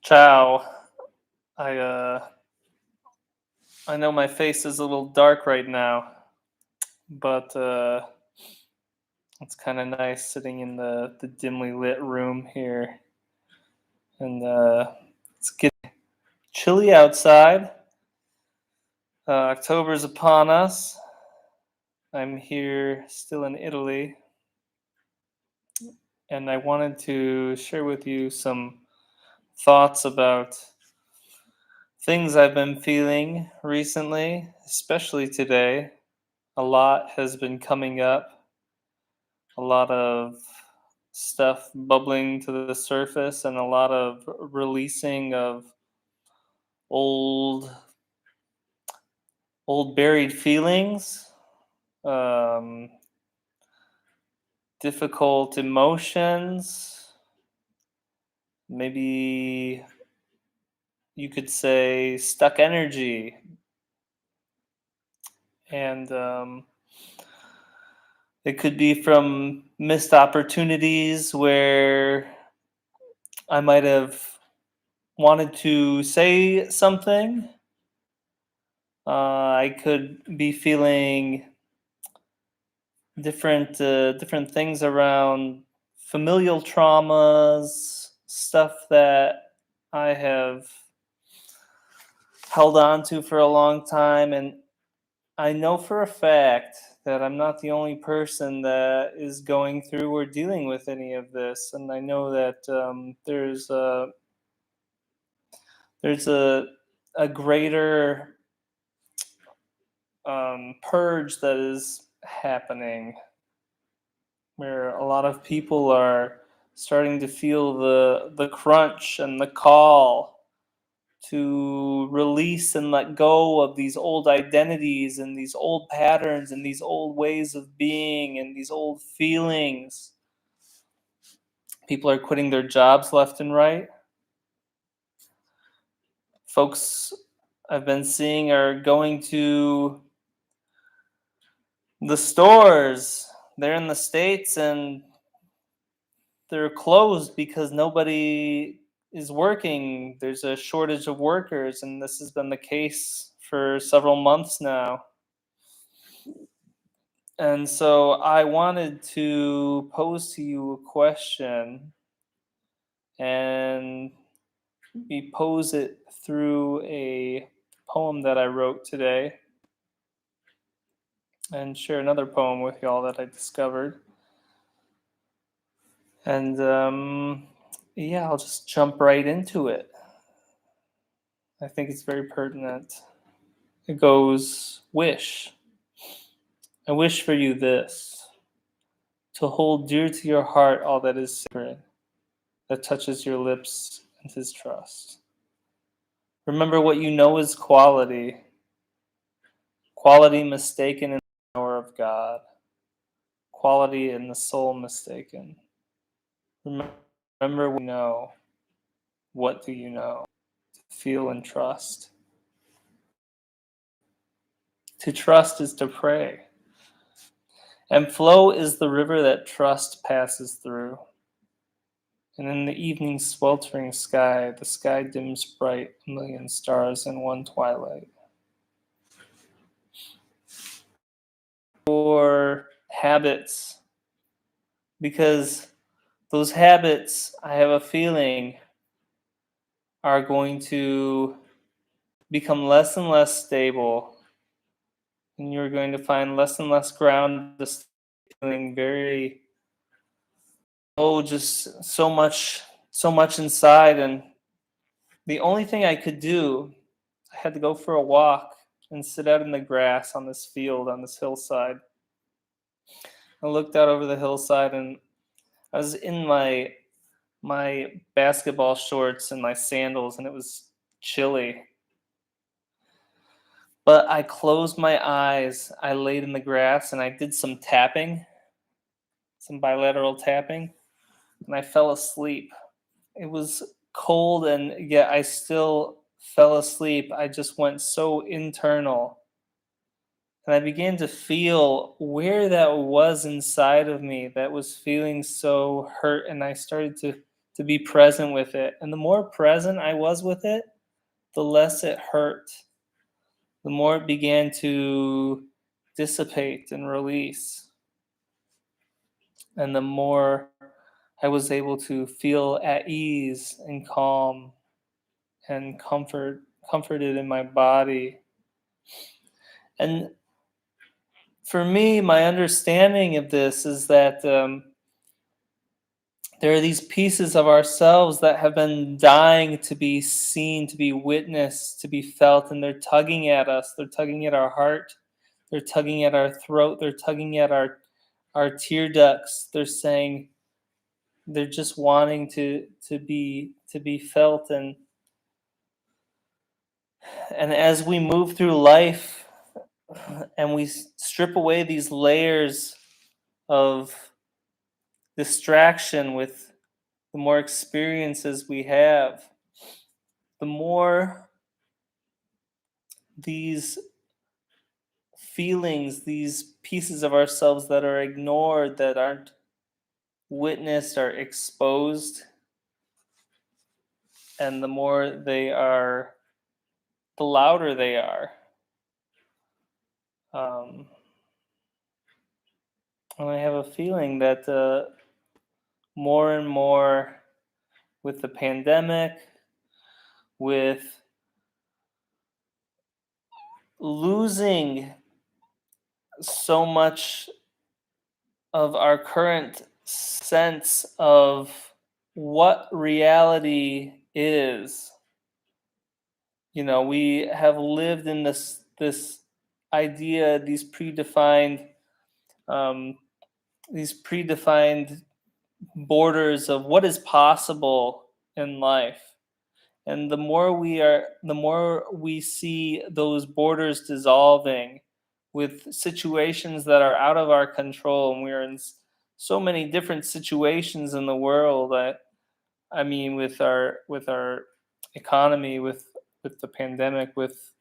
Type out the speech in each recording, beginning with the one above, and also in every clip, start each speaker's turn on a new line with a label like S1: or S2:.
S1: Ciao. I I know my face is a little dark right now, but it's kind of nice sitting in the dimly lit room here, and it's getting chilly outside. October's upon us. I'm here still in Italy, and I wanted to share with you some thoughts about things I've been feeling recently, especially today. A lot has been coming up, a lot of stuff bubbling to the surface, and a lot of releasing of old old buried feelings, um, difficult emotions, maybe you could say stuck energy, and it could be from missed opportunities where I might have wanted to say something. I could be feeling different things around familial traumas, stuff that I have held on to for a long time, and I know for a fact that I'm not the only person that is going through or dealing with any of this, and I know that there's a greater purge that is happening where a lot of people are starting to feel the crunch and the call to release and let go of these old identities and these old patterns and these old ways of being and these old feelings. People are quitting their jobs left and right. Folks I've been seeing are going to the stores. They're in the States and they're closed because nobody is working. There's a shortage of workers, and this has been the case for several months now. And so I wanted to pose to you a question and we pose it through a poem that I wrote today and share another poem with y'all that I discovered. And yeah, I'll just jump right into it. I think it's very pertinent. It goes, wish. I wish for you this, to hold dear to your heart all that is sacred, that touches your lips and his trust. Remember what you know is quality, quality mistaken in the power of God, quality in the soul mistaken. Remember what you know. What do you know? To feel and trust. To trust is to pray. And flow is the river that trust passes through. And in the evening sweltering sky, the sky dims bright, a million stars in one twilight. Or habits, because those habits, I have a feeling, are going to become less and less stable. And you're going to find less and less ground, just feeling very, just so much inside. And the only thing I could do, I had to go for a walk and sit out in the grass on this field, on this hillside. I looked out over the hillside and I was in my basketball shorts and my sandals and it was chilly. But I closed my eyes, I laid in the grass and I did some tapping, some bilateral tapping, and I fell asleep. It was cold and yet I still fell asleep. I just went so internal. And I began to feel where that was inside of me that was feeling so hurt. And I started to be present with it. And the more present I was with it, the less it hurt, the more it began to dissipate and release, and the more I was able to feel at ease and calm and comforted in my body. And for me, my understanding of this is that there are these pieces of ourselves that have been dying to be seen, to be witnessed, to be felt, and they're tugging at us. They're tugging at our heart. They're tugging at our throat. They're tugging at our tear ducts. They're saying they're just wanting to be felt. And as we move through life and we strip away these layers of distraction with the more experiences we have, the more these feelings, these pieces of ourselves that are ignored, that aren't witnessed, are exposed, and the more they are, the louder they are. Um, and I have a feeling that more and more with the pandemic, with losing so much of our current sense of what reality is. We have lived in this idea, um, these predefined borders of what is possible in life. And the more we see those borders dissolving with situations that are out of our control, and we're in so many different situations in the world. I mean, with our economy, with the pandemic, with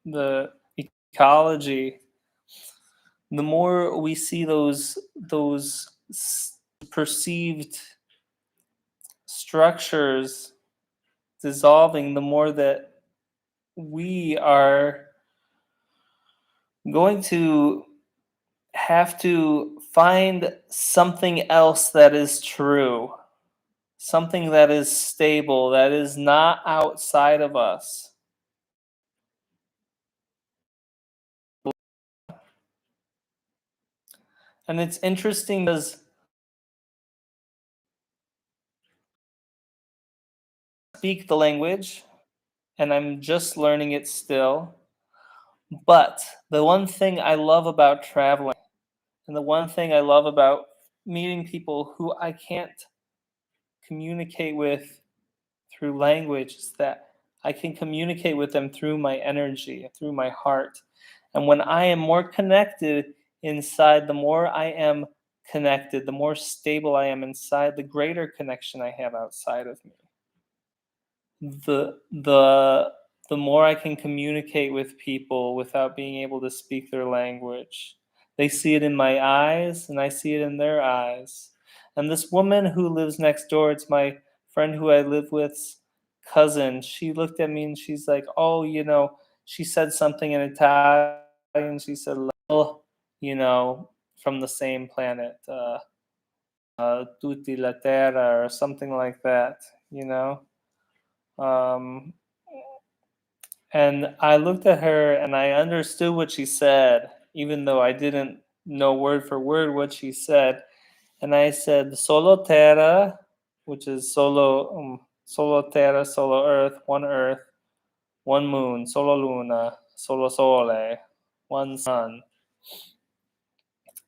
S1: the ecology, the more we see those perceived structures dissolving, the more that we are going to have to find something else that is true, something that is stable, that is not outside of us. And it's interesting because I speak the language and I'm just learning it still. But the one thing I love about traveling, and the one thing I love about meeting people who I can't communicate with through language, is that I can communicate with them through my energy, through my heart. And when I am more connected inside, the more I am connected, the more stable I am inside, the greater connection I have outside of me. The more I can communicate with people without being able to speak their language. They see it in my eyes and I see it in their eyes. And this woman who lives next door, it's my friend who I live with's cousin. She looked at me and she's like, "Oh, she said something in Italian. She said, "Oh, from the same planet, tutti la terra," or something like that, you know? Um, and I looked at her and I understood what she said, even though I didn't know word for word what she said. And I said, "Solo terra," which is solo terra, solo earth, one moon, solo luna, solo sole, one sun.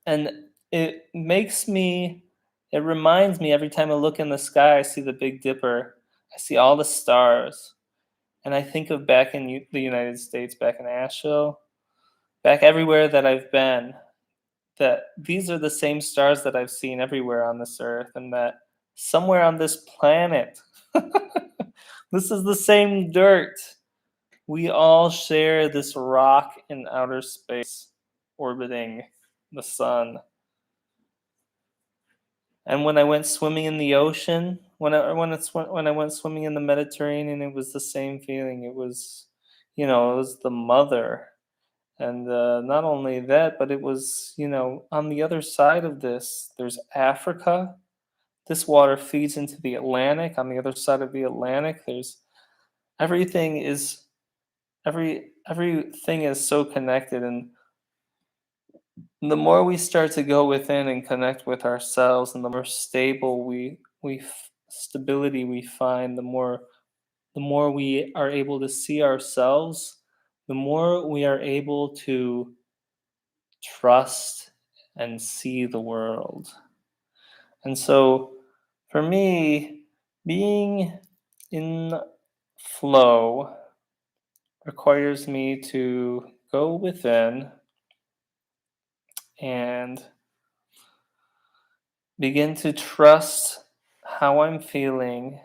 S1: And it reminds me every time I look in the sky, I see the Big Dipper, I see all the stars. And I think of back in the United States, back in Asheville, back everywhere that I've been, that these are the same stars that I've seen everywhere on this earth, and that somewhere on this planet, this is the same dirt. We all share this rock in outer space orbiting the sun. And when I went swimming in the ocean When I went swimming in the Mediterranean, it was the same feeling. It was, it was the mother, and not only that, but it was, on the other side of this, there's Africa. This water feeds into the Atlantic. On the other side of the Atlantic, there's everything is everything is so connected, and the more we start to go within and connect with ourselves, and the more stable stability we find, the more we are able to see ourselves, the more we are able to trust and see the world. And so for me, being in flow requires me to go within and begin to trust how I'm feeling,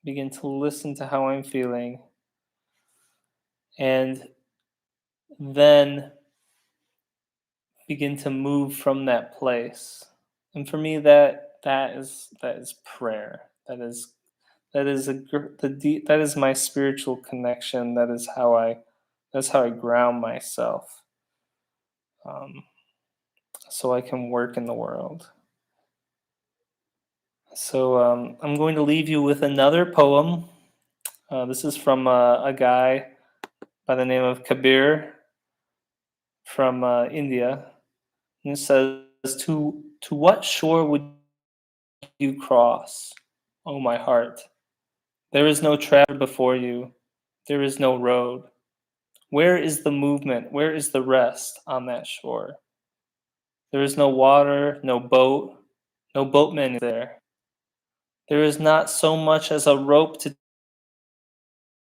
S1: begin to listen to how I'm feeling, and then begin to move from that place. And for me, that is prayer. That is my spiritual connection. That's how I ground myself, um, so I can work in the world. So I'm going to leave you with another poem. This is from a guy by the name of Kabir from India. And it says, to what shore would you cross, O my heart? There is no traveler before you. There is no road. Where is the movement? Where is the rest on that shore? There is no water, no boat, no boatman is there. There is not so much as a rope to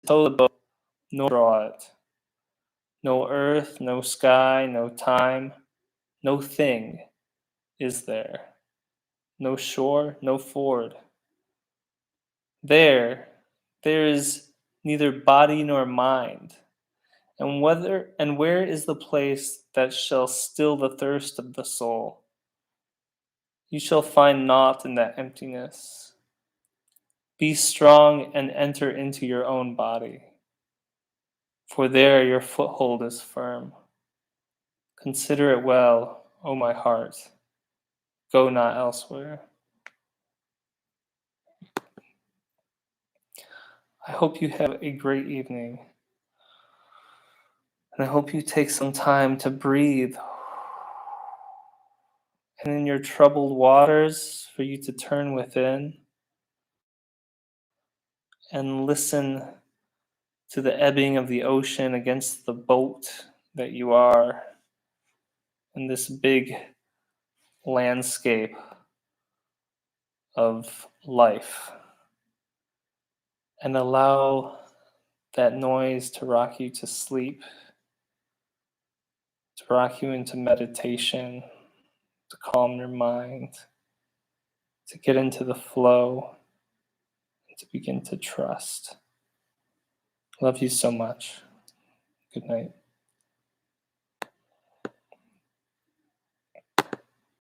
S1: tow the boat, nor draw it. No earth, no sky, no time, no thing is there. No shore, no ford. There, there is neither body nor mind. And where is the place that shall still the thirst of the soul? You shall find naught in that emptiness. Be strong and enter into your own body, for there your foothold is firm. Consider it well, O my heart. Go not elsewhere. I hope you have a great evening, and I hope you take some time to breathe. And in your troubled waters, for you to turn within and listen to the ebbing of the ocean against the boat that you are in this big landscape of life. And allow that noise to rock you to sleep, to rock you into meditation, to calm your mind, to get into the flow, and to begin to trust. Love you so much. Good night.